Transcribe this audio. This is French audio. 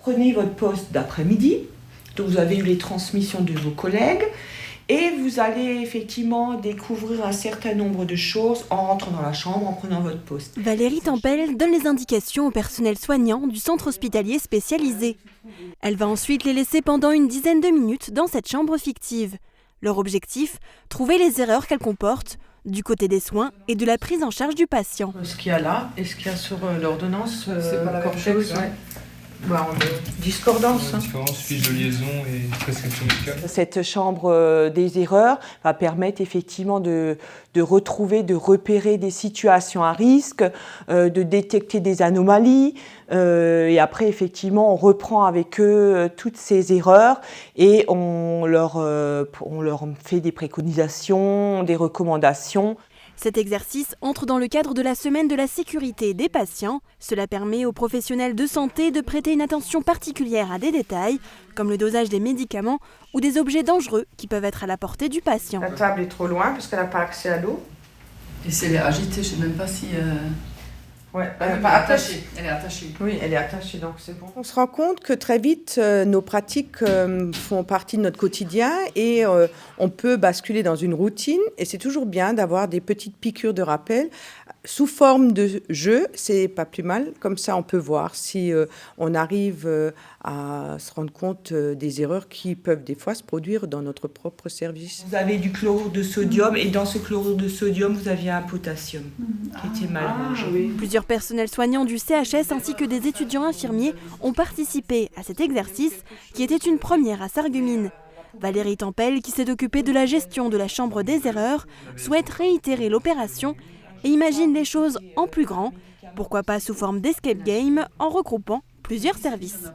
Prenez votre poste d'après-midi, donc vous avez eu les transmissions de vos collègues, et vous allez effectivement découvrir un certain nombre de choses en rentrant dans la chambre, en prenant votre poste. Valérie Tempel donne les indications au personnel soignant du centre hospitalier spécialisé. Elle va ensuite les laisser pendant une dizaine de minutes dans cette chambre fictive. Leur objectif, trouver les erreurs qu'elle comporte du côté des soins et de la prise en charge du patient. Ce qu'il y a là et ce qu'il y a sur l'ordonnance, c'est pas la même chose, ouais. Discordance. Différence, fiche de liaison et prescription médicale. Cette chambre des erreurs va permettre effectivement de retrouver, de repérer des situations à risque, de détecter des anomalies. Et après, effectivement, on reprend avec eux toutes ces erreurs et on leur fait des préconisations, des recommandations. Cet exercice entre dans le cadre de la semaine de la sécurité des patients. Cela permet aux professionnels de santé de prêter une attention particulière à des détails, comme le dosage des médicaments ou des objets dangereux qui peuvent être à la portée du patient. La table est trop loin parce qu'elle n'a pas accès à l'eau. Et si elle est agitée, je ne sais même pas si... Ouais, elle est attachée. Elle est attachée. Oui, elle est attachée, donc c'est bon. On se rend compte que très vite, nos pratiques font partie de notre quotidien et on peut basculer dans une routine. Et c'est toujours bien d'avoir des petites piqûres de rappel sous forme de jeu. C'est pas plus mal. Comme ça, on peut voir si on arrive à se rendre compte des erreurs qui peuvent des fois se produire dans notre propre service. Vous avez du chlorure de sodium et dans ce chlorure de sodium, vous aviez un potassium qui était mal rangé. Oui. Plusieurs personnels soignants du CHS ainsi que des étudiants infirmiers ont participé à cet exercice qui était une première à Sarreguemines. Valérie Tempel, qui s'est occupée de la gestion de la chambre des erreurs, souhaite réitérer l'opération et imagine les choses en plus grand, pourquoi pas sous forme d'escape game en regroupant plusieurs services.